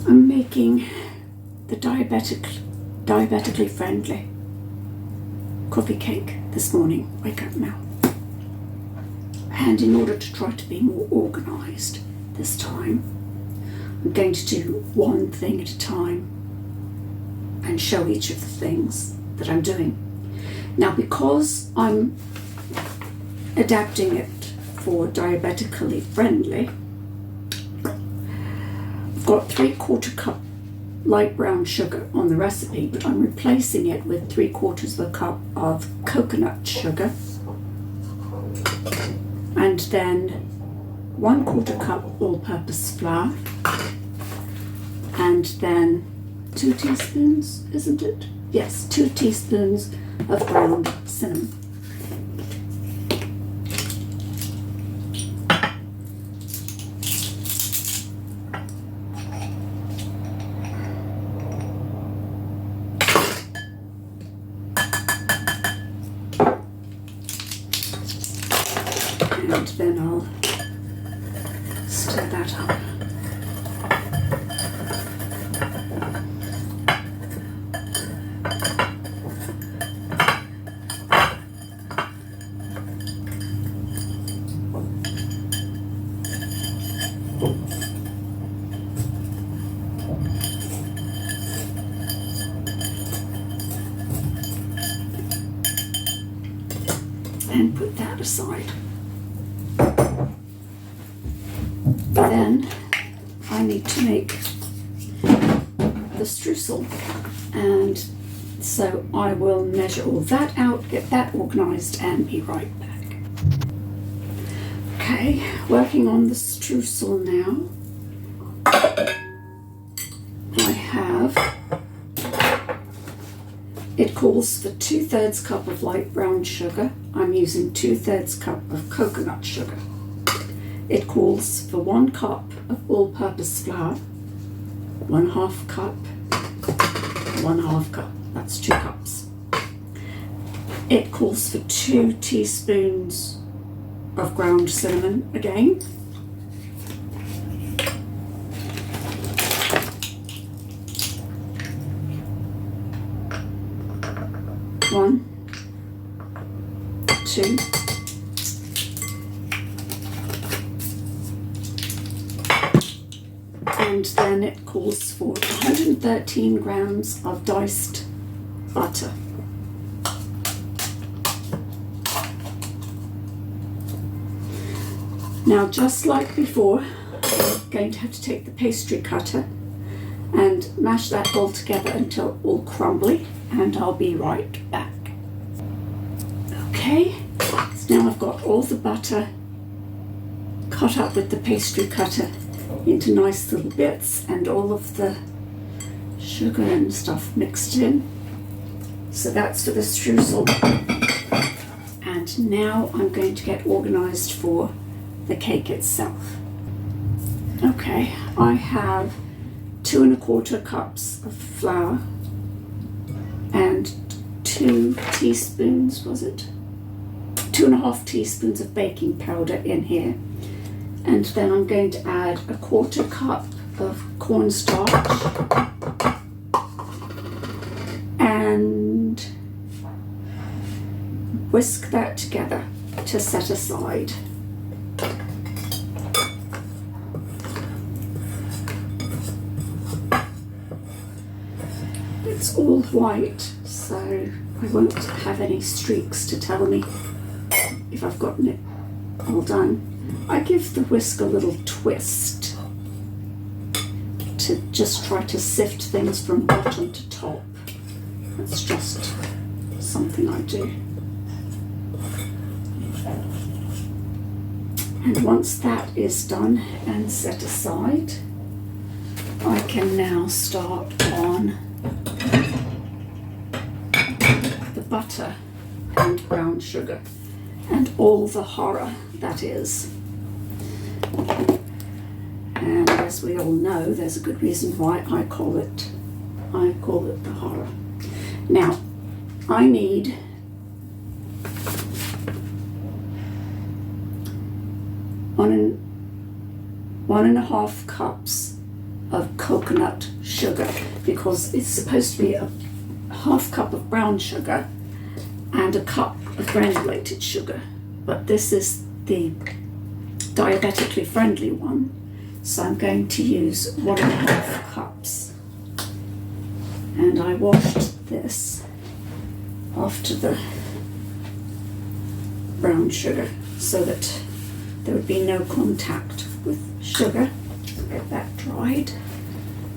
I'm making the diabetically friendly coffee cake this morning. Wake up now. And in order to try to be more organised this time, I'm going to do one thing at a time and show each of the things that I'm doing. Now, because I'm adapting it for diabetically friendly, I've got 3/4 cup light brown sugar on the recipe, but I'm replacing it with 3/4 of a cup of coconut sugar, and then 1/4 cup all-purpose flour, and then 2 teaspoons, isn't it? Yes, 2 teaspoons of ground cinnamon. And then I'll stir that up. And put that aside. Then I need to make the streusel, and so I will measure all that out, get that organised, and be right back. Okay, working on the streusel now. I have, it calls for 2/3 cup of light brown sugar. I'm using 2/3 cup of coconut sugar. It calls for 1 cup of all-purpose flour, 1/2 cup, 1/2 cup, that's 2 cups. It calls for 2 teaspoons of ground cinnamon again. One, 2, and then it calls for 113 grams of diced butter. Now, just like before, I'm going to have to take the pastry cutter and mash that all together until all crumbly, and I'll be right back. Okay, so now I've got all the butter cut up with the pastry cutter into nice little bits, and all of the sugar and stuff mixed in. So that's for the streusel. And now I'm going to get organised for the cake itself. Okay, I have 2 1/4 cups of flour and 2 teaspoons, was it? 2 1/2 teaspoons of baking powder in here. And then I'm going to add 1/4 cup of cornstarch and whisk that together to set aside. It's all white, so I won't have any streaks to tell me if I've gotten it all done. I give the whisk a little twist to just try to sift things from bottom to top. That's just something I do. And once that is done and set aside, I can now start on the butter and brown sugar and all the horror that is. And as we all know, there's a good reason why I call it the horror. Now, I need 1 1/2 cups of coconut sugar, because it's supposed to be a half cup of brown sugar and a cup of granulated sugar, but this is the diabetically friendly one, so I'm going to use 1.5 cups. And I washed this after the brown sugar so that there would be no contact with sugar. Get that dried,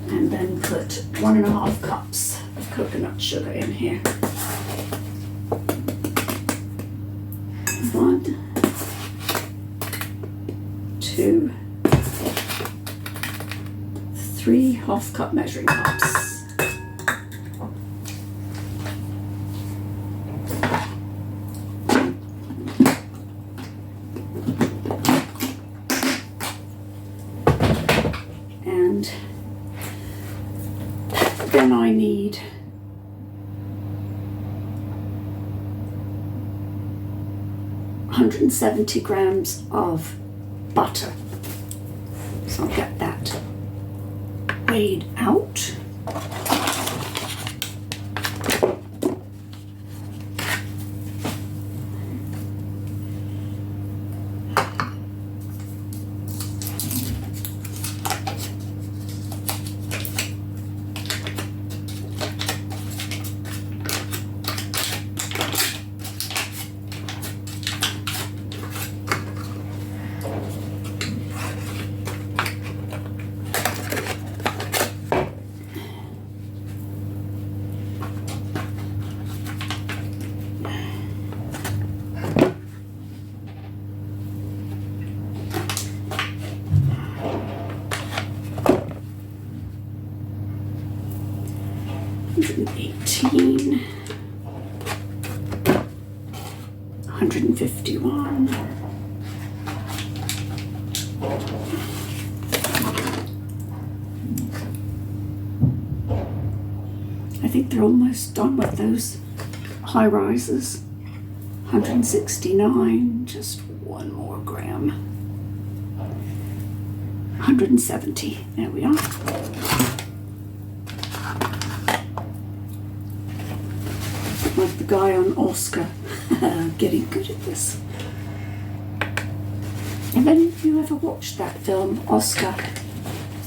and then put 1.5 cups of coconut sugar in here. 1, 2, 3 half-cup measuring cups. And then I need 170 grams of butter. So I'll get that weighed out. $118, $151, I think they're almost done with those high rises. 169, just 1 more gram. 170, there we are. Like the guy on Oscar, getting good at this. Have any of you ever watched that film, Oscar?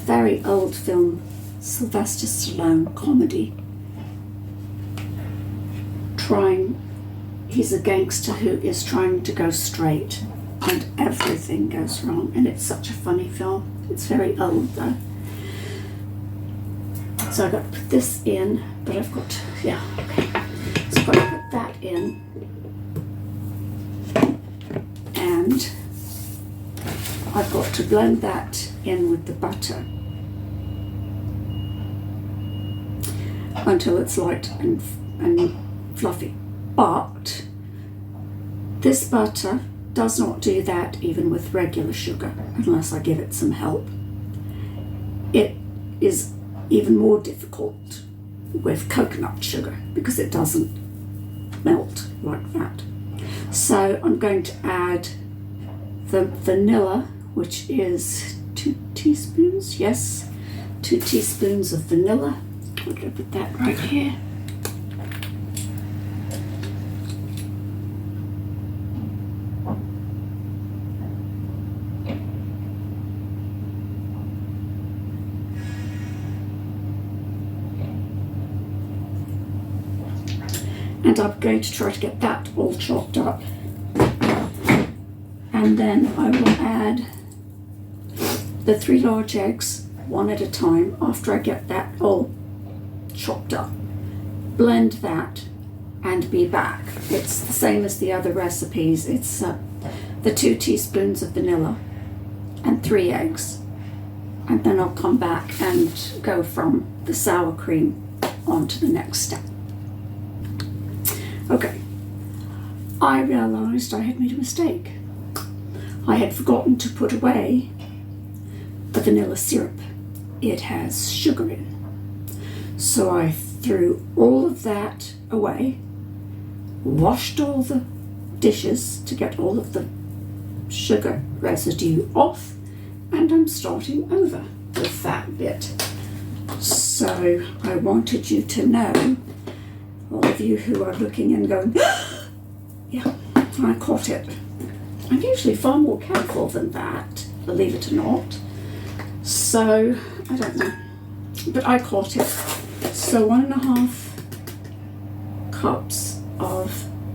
Very old film, Sylvester Stallone comedy. He's a gangster who is trying to go straight and everything goes wrong, and it's such a funny film. It's very old though. So I've got to put this in, but I've got, yeah, okay. So I've got to put that in, and I've got to blend that in with the butter until it's light and fluffy. But this butter does not do that even with regular sugar unless I give it some help. It is even more difficult with coconut sugar because it doesn't melt like that. So I'm going to add the vanilla, which is 2 teaspoons, yes, 2 teaspoons of vanilla. I'm going to put that right here. And I'm going to try to get that all chopped up. And then I will add the 3 large eggs, 1 at a time, after I get that all chopped up. Blend that and be back. It's the same as the other recipes. It's the 2 teaspoons of vanilla and 3 eggs. And then I'll come back and go from the sour cream on to the next step. Okay, I realised I had made a mistake. I had forgotten to put away the vanilla syrup. It has sugar in. So I threw all of that away, washed all the dishes to get all of the sugar residue off, and I'm starting over. with that bit. So I wanted you to know, all of you who are looking and going, yeah, I caught it. I'm usually far more careful than that, believe it or not. So, I don't know, but I caught it. So 1.5 cups of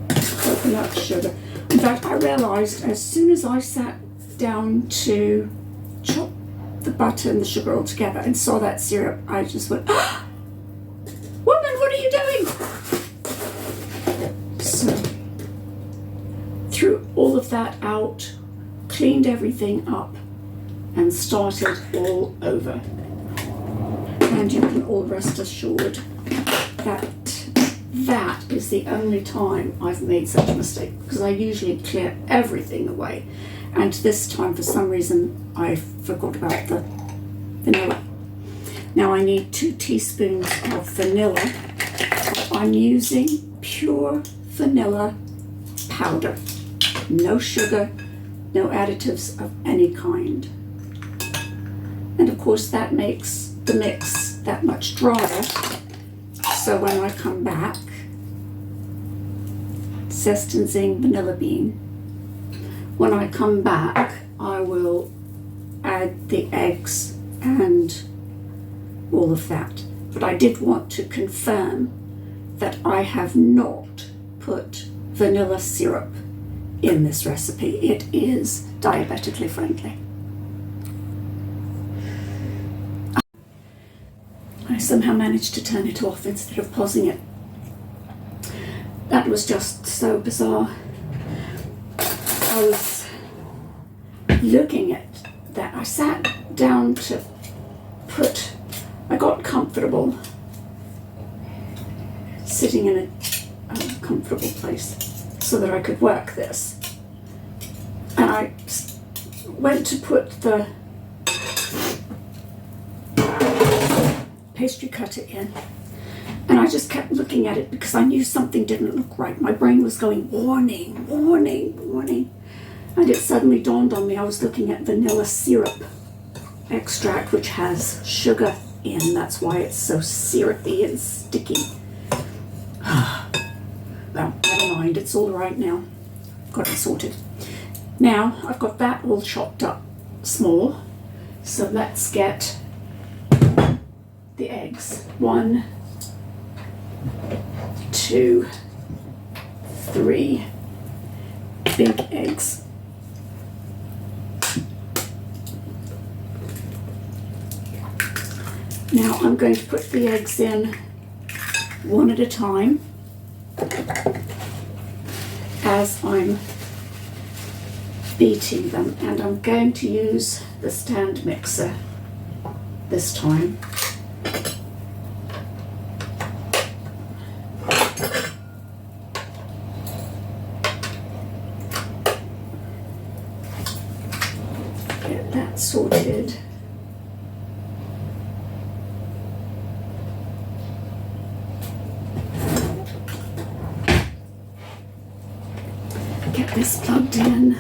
coconut sugar. In fact, I realized as soon as I sat down to chop the butter and the sugar all together and saw that syrup, I just went, ah! Woman, what are you doing? So, threw all of that out, cleaned everything up, and started all over. And you can all rest assured that that is the only time I've made such a mistake, because I usually clear everything away. And this time, for some reason, I forgot about the vanilla. Now I need 2 teaspoons of vanilla. I'm using pure vanilla powder. No sugar, no additives of any kind. And of course that makes the mix that much drier. So when I come back, Zestenzing vanilla bean. When I come back, I will add the eggs and all of that. But I did want to confirm that I have not put vanilla syrup in this recipe. It is diabetically friendly. I somehow managed to turn it off instead of pausing it. That was just so bizarre. I was looking at that. I sat down to I got comfortable sitting in a comfortable place so that I could work this. And I went to put the pastry cutter in, and I just kept looking at it because I knew something didn't look right. My brain was going, warning, warning, warning. And it suddenly dawned on me I was looking at vanilla syrup extract, which has sugar in. That's why it's so syrupy and sticky. Well, never mind, it's all right now. Got it sorted. Now I've got that all chopped up small, so let's get the eggs. 1, 2, 3 big eggs. Now I'm going to put the eggs in one at a time as I'm beating them, and I'm going to use the stand mixer this time. Get that sorted. Get this plugged in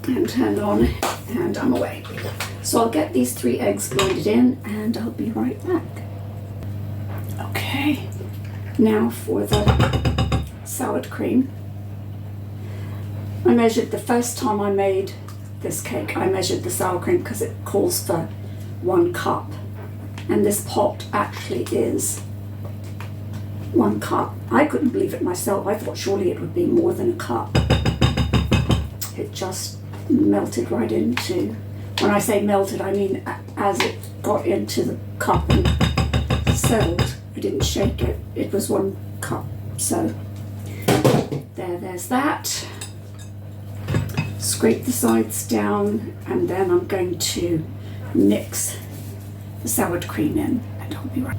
and turned on, and I'm away. So I'll get these 3 eggs blended in and I'll be right back. Okay, now for the salad cream. I measured the first time I made this cake, I measured the sour cream because it calls for 1 cup. And this pot actually is 1 cup. I couldn't believe it myself. I thought surely it would be more than a cup. It just melted right into, when I say melted, I mean as it got into the cup and settled. I didn't shake it. It was 1 cup. So there's that. Scrape the sides down, and then I'm going to mix the sour cream in, and I'll be right.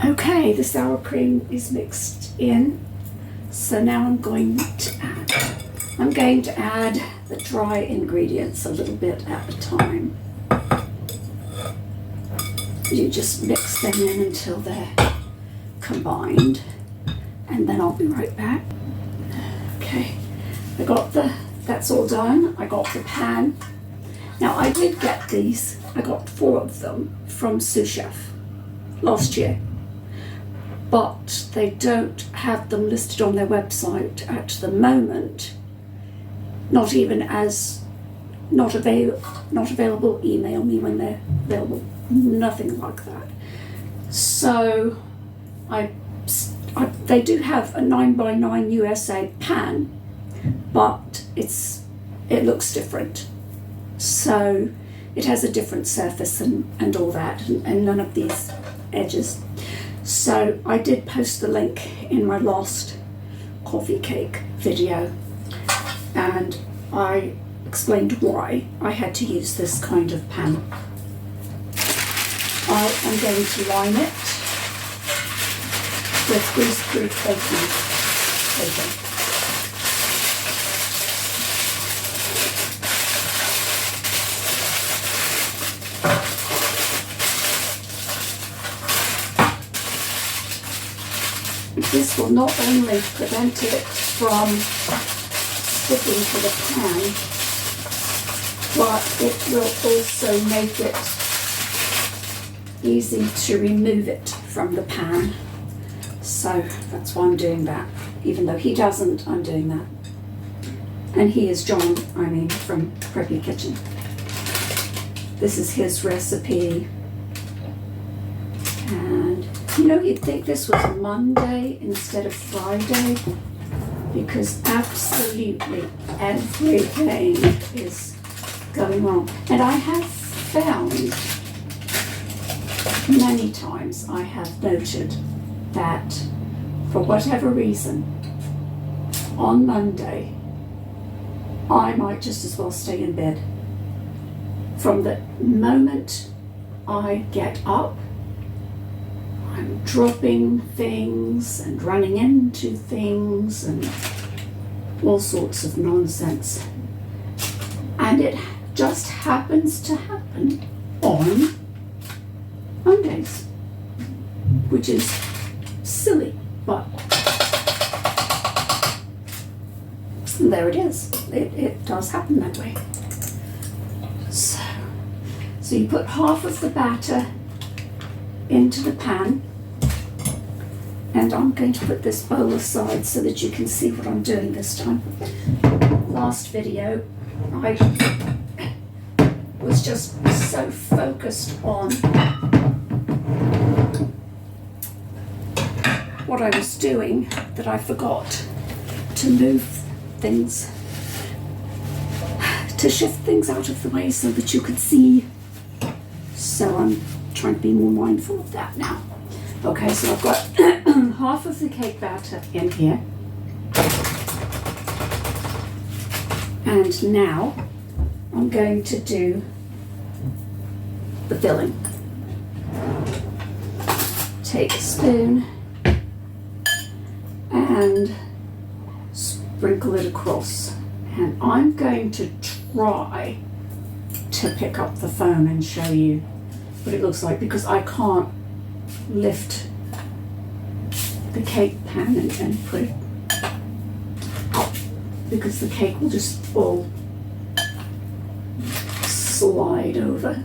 Okay, the sour cream is mixed in, so now I'm going to add the dry ingredients a little bit at a time. You just mix them in until they're combined, and then I'll be right back. Okay, that's all done. I got the pan Now I did get these, I got 4 of them from Sous Chef last year, but they don't have them listed on their website at the moment. Not even as not available, email me when they're available, nothing like that. So they do have a 9x9 USA pan, but it looks different. So it has a different surface and all that, and none of these edges. So I did post the link in my last coffee cake video, and I explained why I had to use this kind of pan. I am going to line it with grease-proof baking paper. This will not only prevent it from sticking to the pan, but it will also make it easy to remove it from the pan. So that's why I'm doing that. Even though he doesn't, I'm doing that. And he is John, from Preppy Kitchen. This is his recipe. And you'd think this was Monday instead of Friday, because absolutely everything is going wrong. And I have found many times, I have noted that for whatever reason, on Monday, I might just as well stay in bed. From the moment I get up, I'm dropping things and running into things and all sorts of nonsense. And it just happens to happen on Mondays, which is silly, but there it is. It does happen that way. So you put half of the batter into the pan, and I'm going to put this bowl aside so that you can see what I'm doing this time. Last video, I was just so focused on what I was doing that I forgot to move things, to shift things out of the way so that you could see. So I'm trying to be more mindful of that now. Okay, so I've got half of the cake batter in here. And now I'm going to do the filling. Take a spoon and sprinkle it across. And I'm going to try to pick up the foam and show you what it looks like, because I can't lift the cake pan and put it up, because the cake will just all slide over.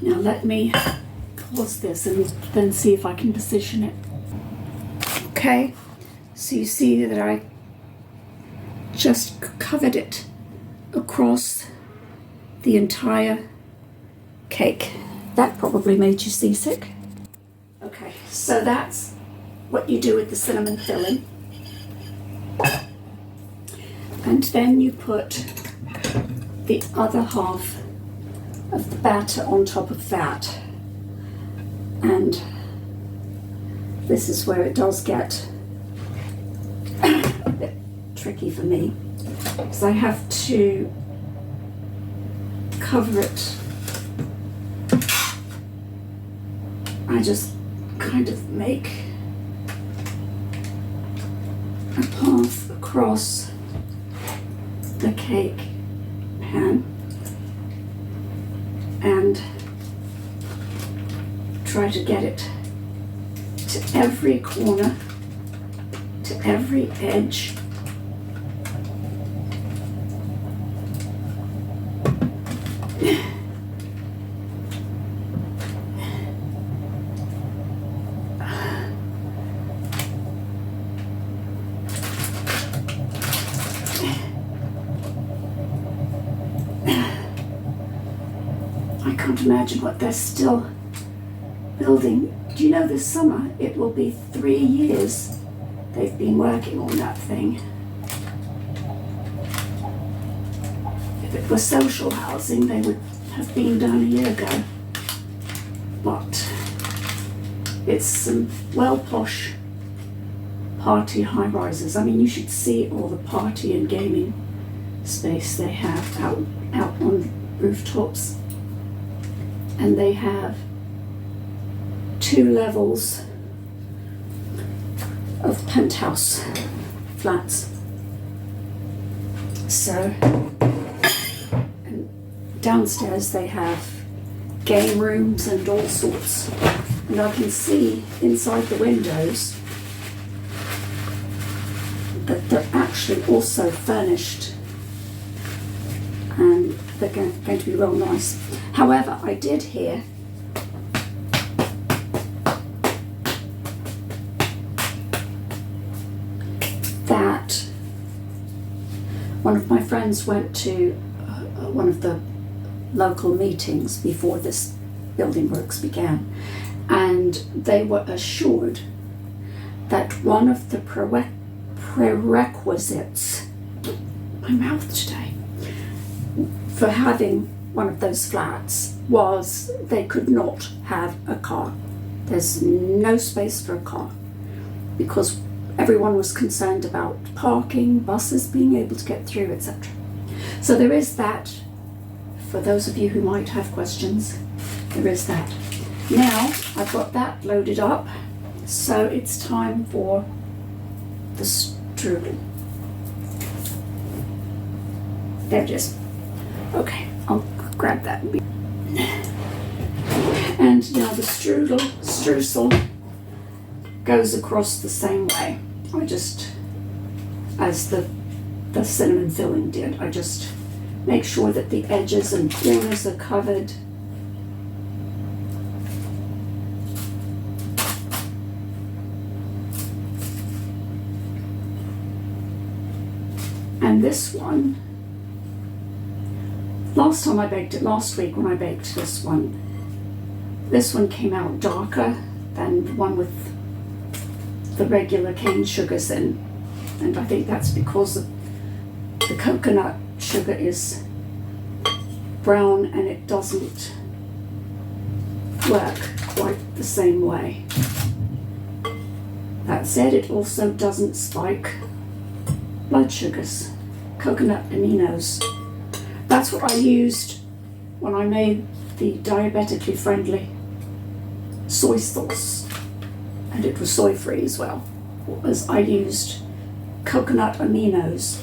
Now let me pause this and then see if I can position it. Okay, so you see that I just covered it across the entire cake. That probably made you seasick. Okay, so that's what you do with the cinnamon filling. And then you put the other half of the batter on top of that, and this is where it does get a bit tricky for me, because I have to cover it. I just kind of make a path across the cake pan and try to get it to every corner, to every edge. I can't imagine what they're still building. Do you know this summer it will be 3 years they've been working on that thing? If it was social housing, they would have been done a year ago. But it's some well posh party high rises. I mean, you should see all the party and gaming space they have out on rooftops. And they have 2 levels of penthouse flats. So, and downstairs they have game rooms and all sorts. And I can see inside the windows that they're actually also furnished, and they're going to be real nice. However, I did hear that one of my friends went to one of the local meetings before this building works began, and they were assured that one of the prerequisites, my mouth today, for having one of those flats was they could not have a car. There's no space for a car because everyone was concerned about parking, buses being able to get through, etc. So there is that. For those of you who might have questions, there is that. Now I've got that loaded up, so it's time for the strudel. There it is. Okay, I'll grab that. And now the streusel goes across the same way. I just, as the cinnamon filling did, I just make sure that the edges and corners are covered. And this one, last time I baked it, last week when I baked this one came out darker than the one with the regular cane sugars in. And I think that's because the coconut sugar is brown and it doesn't work quite the same way. That said, it also doesn't spike blood sugars, coconut aminos. That's what I used when I made the diabetically friendly soy sauce, and it was soy free as well. Was I used coconut aminos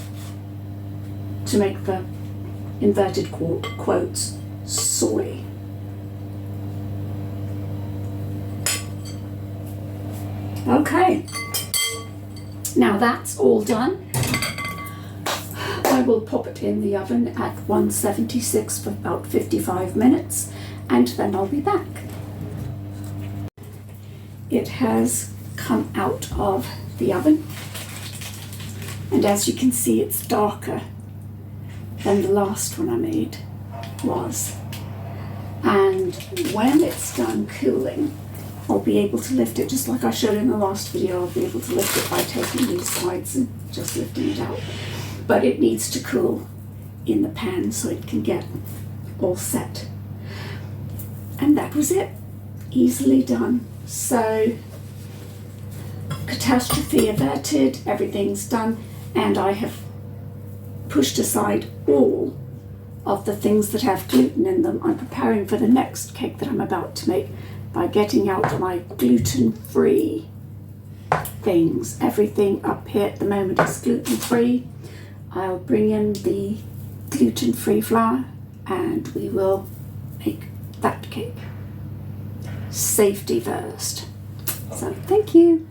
to make the inverted quotes soy. Okay, now that's all done. I will pop it in the oven at 176 for about 55 minutes, and then I'll be back. It has come out of the oven, and as you can see, it's darker than the last one I made was. And when it's done cooling, I'll be able to lift it just like I showed in the last video. I'll be able to lift it by taking these sides and just lifting it out. But it needs to cool in the pan so it can get all set. And that was it. Easily done. So catastrophe averted, everything's done, and I have pushed aside all of the things that have gluten in them. I'm preparing for the next cake that I'm about to make by getting out my gluten-free things. Everything up here at the moment is gluten-free. I'll bring in the gluten-free flour and we will make that cake. Safety first. So thank you.